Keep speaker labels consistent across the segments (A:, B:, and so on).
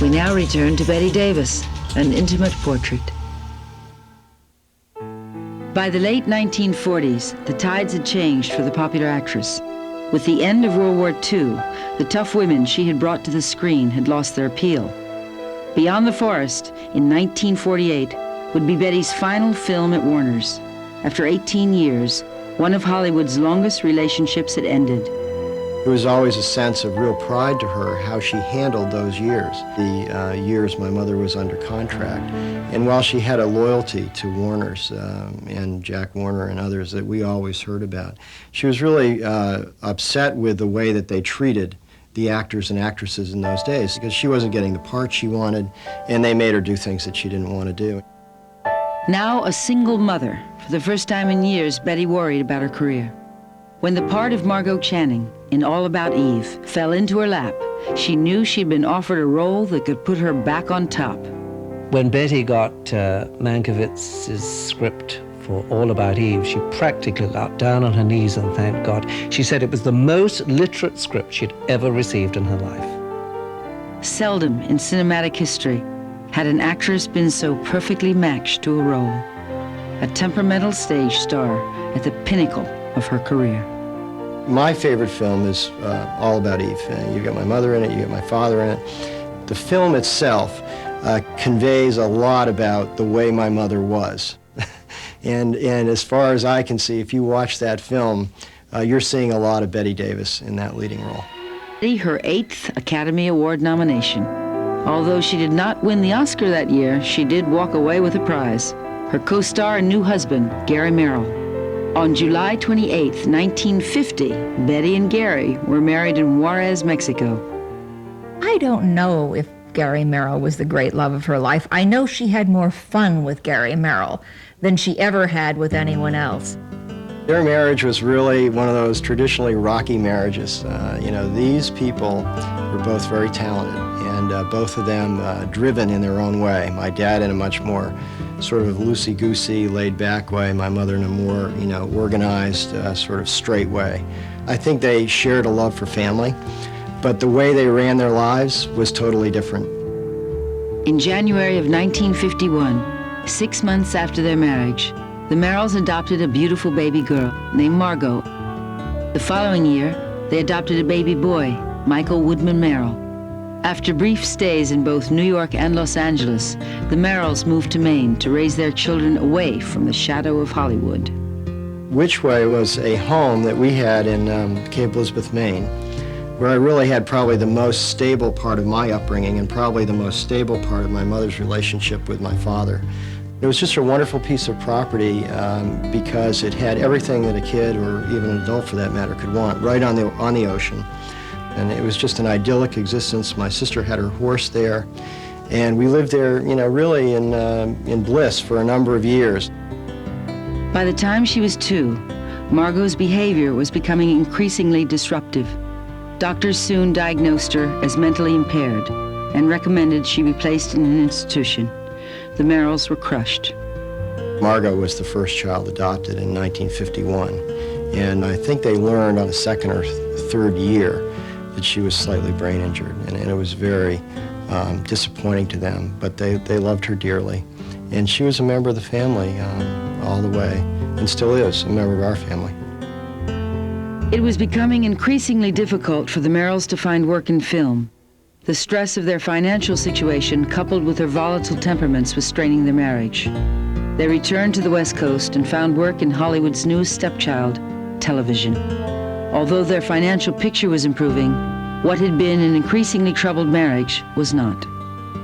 A: We now return to Bette Davis, an intimate portrait. By the late 1940s, the tides had changed for the popular actress. With the end of World War II, the tough women she had brought to the screen had lost their appeal. Beyond the Forest, in 1948, would be Bette's final film at Warner's. After 18 years, one of Hollywood's longest relationships had ended.
B: There was always a sense of real pride to her how she handled those years, the years my mother was under contract. And while she had a loyalty to Warner's and Jack Warner and others that we always heard about, she was really upset with the way that they treated the actors and actresses in those days because she wasn't getting the part she wanted, and they made her do things that she didn't want to do.
A: Now a single mother, for the first time in years, Bette worried about her career. When the part of Margot Channing in All About Eve fell into her lap, she knew she'd been offered a role that could put her back on top.
C: When Bette got Mankiewicz's script for All About Eve, she practically got down on her knees and thanked God. She said it was the most literate script she'd ever received in her life.
A: Seldom in cinematic history had an actress been so perfectly matched to a role. A temperamental stage star at the pinnacle of her career.
B: My favorite film is All About Eve. You got my mother in it, you got my father in it. The film itself conveys a lot about the way my mother was. and as far as I can see, if you watch that film, you're seeing a lot of Bette Davis in that leading role.
A: Her 8th Academy Award nomination. Although she did not win the Oscar that year, she did walk away with a prize. Her co-star and new husband, Gary Merrill. On July 28, 1950, Bette and Gary were married in Juarez, Mexico.
D: I don't know if Gary Merrill was the great love of her life. I know she had more fun with Gary Merrill than she ever had with anyone else.
B: Their marriage was really one of those traditionally rocky marriages. These people were both very talented, and both of them driven in their own way. My dad in a much more sort of loosey-goosey, laid-back way, my mother in a more, organized, sort of straight way. I think they shared a love for family, but the way they ran their lives was totally different.
A: In January of 1951, 6 months after their marriage, the Merrills adopted a beautiful baby girl named Margot. The following year, they adopted a baby boy, Michael Woodman Merrill. After brief stays in both New York and Los Angeles, the Merrills moved to Maine to raise their children away from the shadow of Hollywood.
B: Witchway was a home that we had in Cape Elizabeth, Maine, where I really had probably the most stable part of my upbringing and probably the most stable part of my mother's relationship with my father. It was just a wonderful piece of property because it had everything that a kid, or even an adult for that matter, could want, right on the ocean. And it was just an idyllic existence. My sister had her horse there, and we lived there, really in bliss for a number of years.
A: By the time she was 2, Margot's behavior was becoming increasingly disruptive. Doctors soon diagnosed her as mentally impaired and recommended she be placed in an institution. The Merrills were crushed.
B: Margot was the first child adopted in 1951, and I think they learned on the 2nd or 3rd year that she was slightly brain injured, and it was very disappointing to them, but they loved her dearly. And she was a member of the family all the way, and still is a member of our family.
A: It was becoming increasingly difficult for the Merrills to find work in film. The stress of their financial situation, coupled with their volatile temperaments, was straining their marriage. They returned to the West Coast and found work in Hollywood's newest stepchild, television. Although their financial picture was improving, what had been an increasingly troubled marriage was not.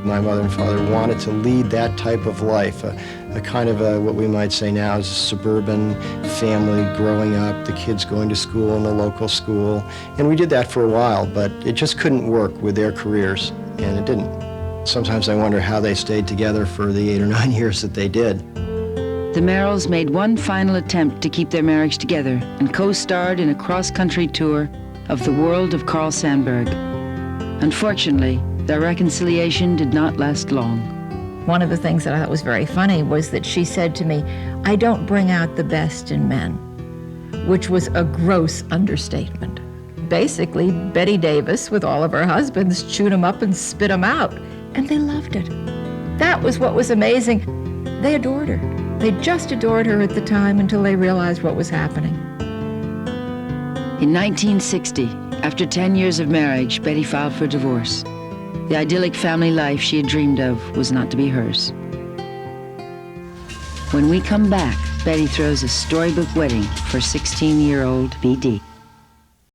B: My mother and father wanted to lead that type of life, a kind of what we might say now is a suburban family growing up, the kids going to school in the local school. And we did that for a while, but it just couldn't work with their careers, and it didn't. Sometimes I wonder how they stayed together for the 8 or 9 years that they did.
A: The Merrills made one final attempt to keep their marriage together and co-starred in a cross-country tour of the world of Carl Sandburg. Unfortunately, their reconciliation did not last long.
D: One of the things that I thought was very funny was that she said to me, "I don't bring out the best in men," which was a gross understatement. Basically, Bette Davis, with all of her husbands, chewed them up and spit them out. and they loved it. That was what was amazing. They adored her. They just adored her at the time until they realized what was happening.
A: In 1960, after 10 years of marriage, Bette filed for divorce. The idyllic family life she had dreamed of was not to be hers. When we come back, Bette throws a storybook wedding for 16-year-old BD.